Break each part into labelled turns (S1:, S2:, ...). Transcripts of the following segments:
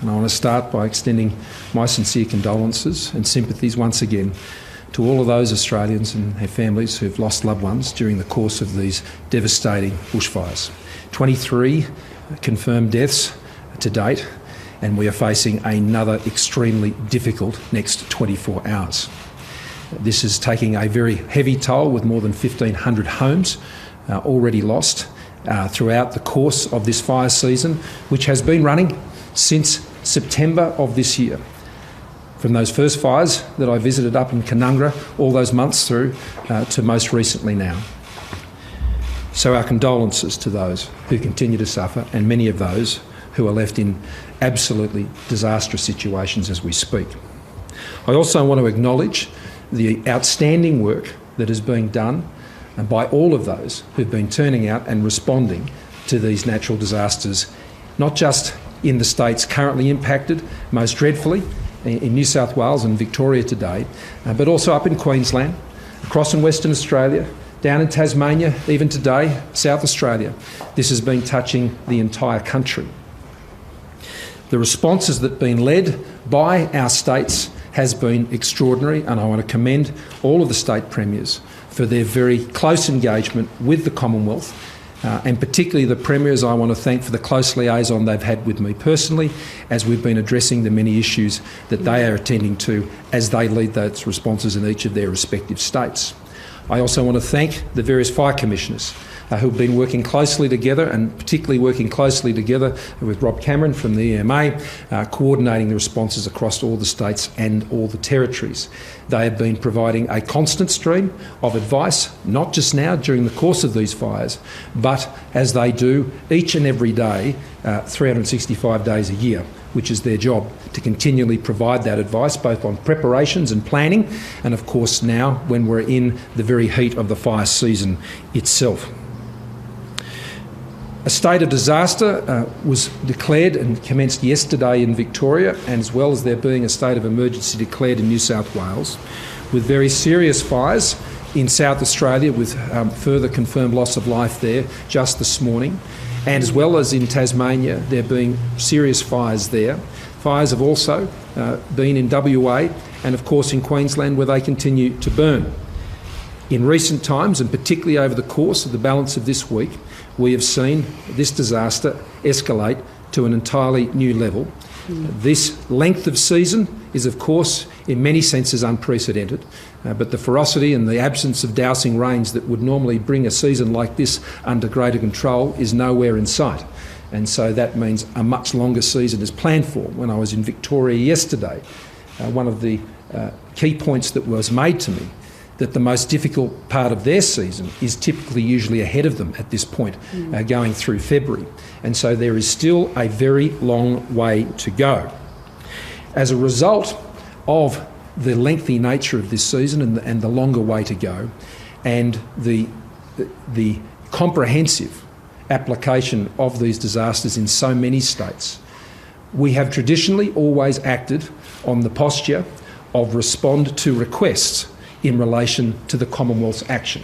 S1: And I want to start by extending my sincere condolences and sympathies once again to all of those Australians and their families who've lost loved ones during the course of these devastating bushfires. 23 confirmed deaths to date, and we are facing another extremely difficult next 24 hours. This is taking a very heavy toll, with more than 1,500 homes already lost throughout the course of this fire season, which has been running since September of this year. From those first fires that I visited up in Canungra all those months through to most recently now. So our condolences to those who continue to suffer, and many of those who are left in absolutely disastrous situations as we speak. I also want to acknowledge the outstanding work that is being done by all of those who've been turning out and responding to these natural disasters, not just in the states currently impacted most dreadfully, in New South Wales and Victoria today, but also up in Queensland, across in Western Australia, down in Tasmania, even today, South Australia. This has been touching the entire country. The responses that have been led by our states has been extraordinary, and I want to commend all of the state premiers for their very close engagement with the Commonwealth, and particularly the premiers I want to thank for the close liaison they've had with me personally as we've been addressing the many issues that they are attending to as they lead those responses in each of their respective states. I also want to thank the various fire commissioners who've been working closely together, and particularly working closely together with Rob Cameron from the EMA, coordinating the responses across all the states and all the territories. They have been providing a constant stream of advice, not just now during the course of these fires, but as they do each and every day, 365 days a year, which is their job, to continually provide that advice both on preparations and planning, and of course now when we're in the very heat of the fire season itself. A state of disaster was declared and commenced yesterday in Victoria, and as well as there being a state of emergency declared in New South Wales, with very serious fires in South Australia, with further confirmed loss of life there just this morning, and as well as in Tasmania, there being serious fires there. Fires have also been in WA and of course in Queensland, where they continue to burn. In recent times, and particularly over the course of the balance of this week, we have seen this disaster escalate to an entirely new level. This length of season is, of course, in many senses unprecedented, but the ferocity and the absence of dousing rains that would normally bring a season like this under greater control is nowhere in sight. And so that means a much longer season is planned for. When I was in Victoria yesterday, one of the key points that was made to me, that the most difficult part of their season is typically usually ahead of them at this point, going through February. And so there is still a very long way to go. As a result of the lengthy nature of this season and the longer way to go, and the comprehensive application of these disasters in so many states, we have traditionally always acted on the posture of respond to requests in relation to the Commonwealth's action.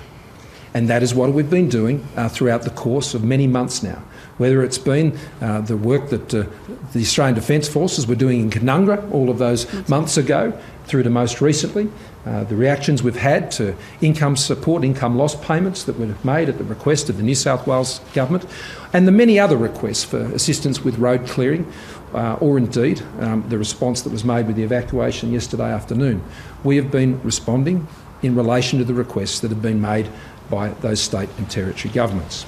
S1: And that is what we've been doing throughout the course of many months now. Whether it's been the work that the Australian Defence Forces were doing in Canungra all of those months ago, through to most recently, the reactions we've had to income support, income loss payments that were made at the request of the New South Wales Government, and the many other requests for assistance with road clearing, or indeed the response that was made with the evacuation yesterday afternoon. We have been responding in relation to the requests that have been made by those state and territory governments.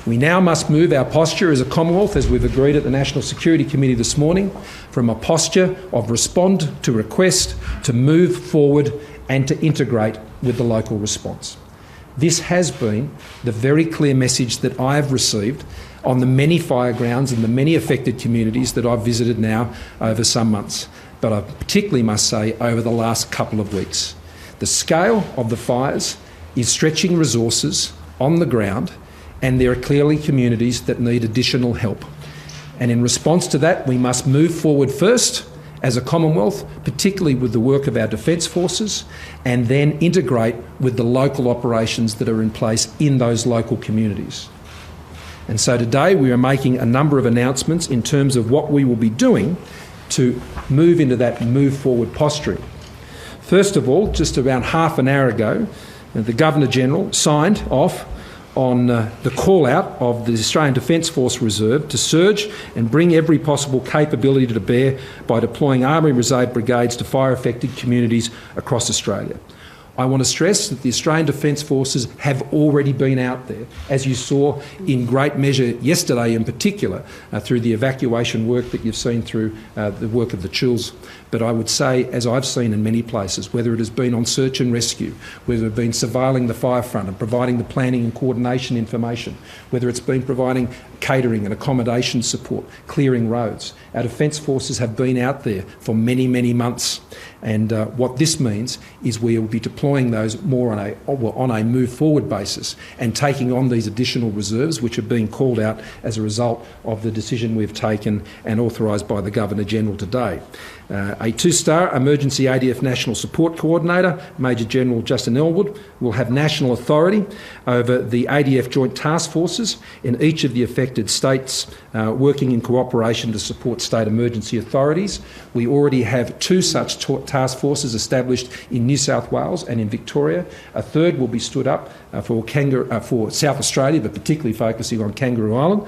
S1: We now must move our posture as a Commonwealth, as we've agreed at the National Security Committee this morning, from a posture of respond to request to move forward and to integrate with the local response. This has been the very clear message that I have received on the many fire grounds and the many affected communities that I've visited now over some months, but I particularly must say over the last couple of weeks. The scale of the fires is stretching resources on the ground, and there are clearly communities that need additional help. And in response to that, we must move forward first as a Commonwealth, particularly with the work of our Defence Forces, and then integrate with the local operations that are in place in those local communities. And so today we are making a number of announcements in terms of what we will be doing to move into that move forward posturing. First of all, just around half an hour ago, the Governor-General signed off on the call-out of the Australian Defence Force Reserve to surge and bring every possible capability to bear by deploying Army Reserve brigades to fire-affected communities across Australia. I want to stress that the Australian Defence Forces have already been out there, as you saw in great measure yesterday in particular, through the evacuation work that you've seen through the work of the Chills. But I would say, as I've seen in many places, whether it has been on search and rescue, whether it's been surveilling the fire front and providing the planning and coordination information, whether it's been providing catering and accommodation support, clearing roads, our Defence Forces have been out there for many, many months. And what this means is we will be deploying those more on a move-forward basis and taking on these additional reserves which are being called out as a result of the decision we've taken and authorised by the Governor-General today. A two-star Emergency ADF National Support Coordinator, Major General Justin Elwood, will have national authority over the ADF Joint Task Forces in each of the affected states, working in cooperation to support state emergency authorities. We already have two such task forces established in New South Wales and in Victoria. A third will be stood up for South Australia, but particularly focusing on Kangaroo Island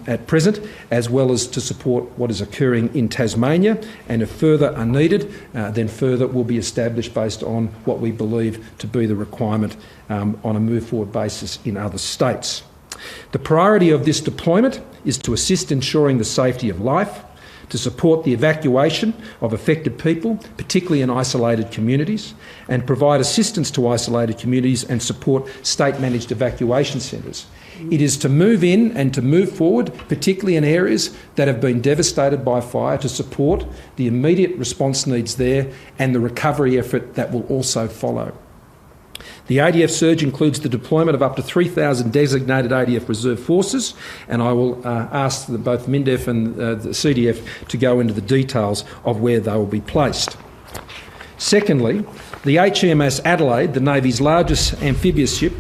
S1: at present, as well as to support what is occurring in Tasmania. And if further are needed, then further will be established based on what we believe to be the requirement on a move-forward basis in other states. The priority of this deployment is to assist ensuring the safety of life, to support the evacuation of affected people, particularly in isolated communities, and provide assistance to isolated communities and support state-managed evacuation centres. It is to move in and to move forward, particularly in areas that have been devastated by fire, to support the immediate response needs there and the recovery effort that will also follow. The ADF surge includes the deployment of up to 3,000 designated ADF reserve forces, and I will ask both MINDEF and the CDF to go into the details of where they will be placed. Secondly, the HMAS Adelaide, the Navy's largest amphibious ship,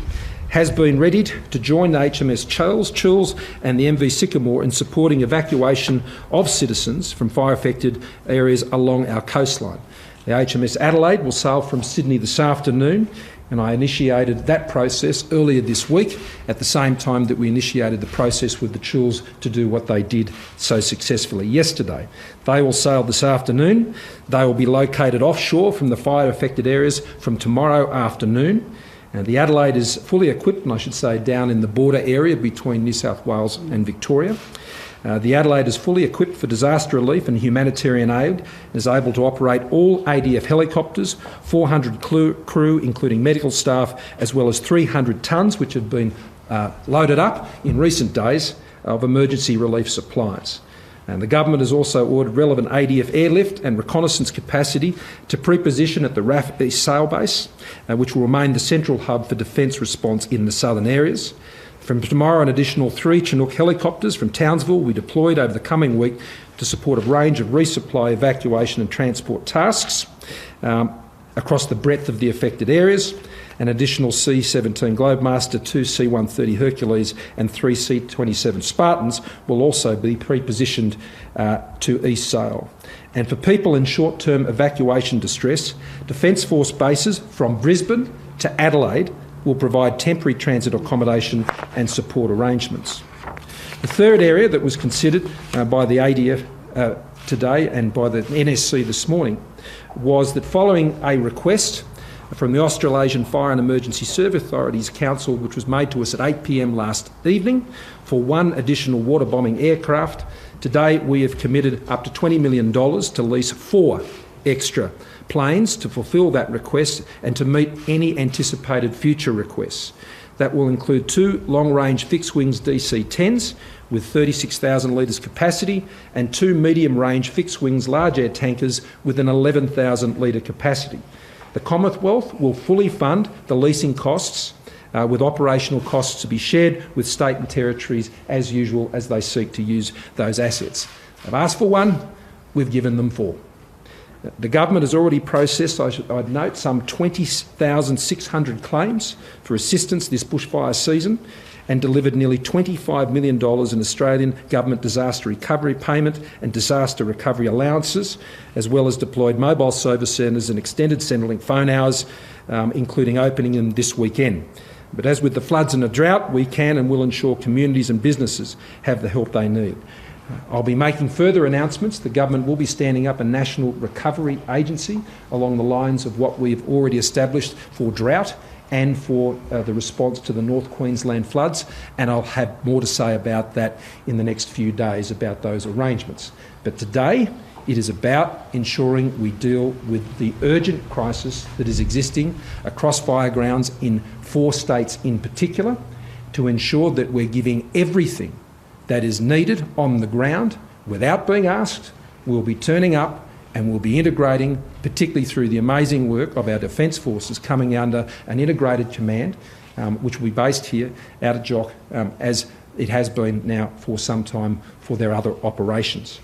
S1: has been readied to join the HMS Chills and the MV Sycamore in supporting evacuation of citizens from fire-affected areas along our coastline. The HMS Adelaide will sail from Sydney this afternoon, and I initiated that process earlier this week at the same time that we initiated the process with the Chills to do what they did so successfully yesterday. They will sail this afternoon. They will be located offshore from the fire-affected areas from tomorrow afternoon. The Adelaide is fully equipped, and I should say down in the border area between New South Wales and Victoria. The Adelaide is fully equipped for disaster relief and humanitarian aid and is able to operate all ADF helicopters, 400 crew including medical staff, as well as 300 tonnes which have been loaded up in recent days of emergency relief supplies. And the government has also ordered relevant ADF airlift and reconnaissance capacity to pre-position at the RAF East Sail Base, which will remain the central hub for defence response in the southern areas. From tomorrow, an additional 3 Chinook helicopters from Townsville will be deployed over the coming week to support a range of resupply, evacuation and transport tasks across the breadth of the affected areas. An additional C-17 Globemaster, 2 C-130 Hercules and 3 C-27 Spartans will also be pre-positioned to East Sail. And for people in short-term evacuation distress, Defence Force bases from Brisbane to Adelaide will provide temporary transit accommodation and support arrangements. The third area that was considered by the ADF today and by the NSC this morning was that following a request from the Australasian Fire and Emergency Service Authorities Council, which was made to us at 8 p.m. last evening, for 1 additional water bombing aircraft, today we have committed up to $20 million to lease 4 extra planes to fulfil that request and to meet any anticipated future requests. That will include 2 long-range fixed-wings DC-10s with 36,000 litres capacity and 2 medium-range fixed-wings large air tankers with an 11,000 litre capacity. The Commonwealth will fully fund the leasing costs, with operational costs to be shared with state and territories as usual as they seek to use those assets. They've asked for 1, we've given them 4. The government has already processed, I'd note, some 20,600 claims for assistance this bushfire season and delivered nearly $25 million in Australian government disaster recovery payment and disaster recovery allowances, as well as deployed mobile service centres and extended Centrelink phone hours, including opening them this weekend. But as with the floods and the drought, we can and will ensure communities and businesses have the help they need. I'll be making further announcements. The government will be standing up a national recovery agency along the lines of what we've already established for drought and for the response to the North Queensland floods, and I'll have more to say about that in the next few days about those arrangements. But today it is about ensuring we deal with the urgent crisis that is existing across firegrounds in 4 states in particular, to ensure that we're giving everything that is needed on the ground without being asked. We'll be turning up and we'll be integrating, particularly through the amazing work of our Defence Forces coming under an integrated command, which will be based here out of Jock, as it has been now for some time for their other operations.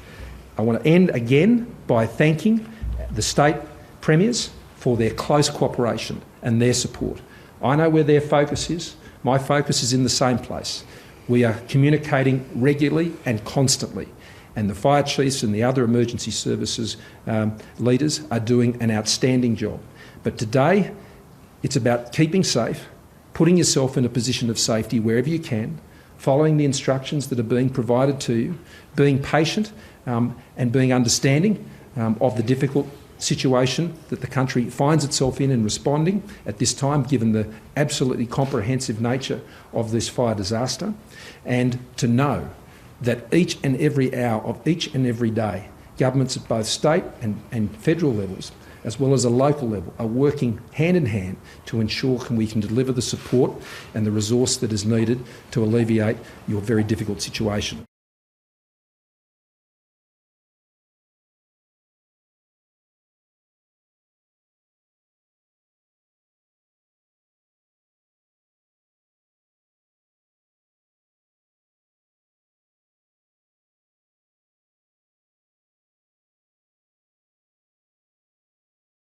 S1: I want to end again by thanking the state premiers for their close cooperation and their support. I know where their focus is. My focus is in the same place. We are communicating regularly and constantly, and the fire chiefs and the other emergency services leaders are doing an outstanding job. But today, it's about keeping safe, putting yourself in a position of safety wherever you can, following the instructions that are being provided to you, being patient and being understanding of the difficult situation that the country finds itself in responding at this time, given the absolutely comprehensive nature of this fire disaster, and to know that each and every hour of each and every day, governments at both state and federal levels, as well as a local level, are working hand in hand to ensure we can deliver the support and the resource that is needed to alleviate your very difficult situation.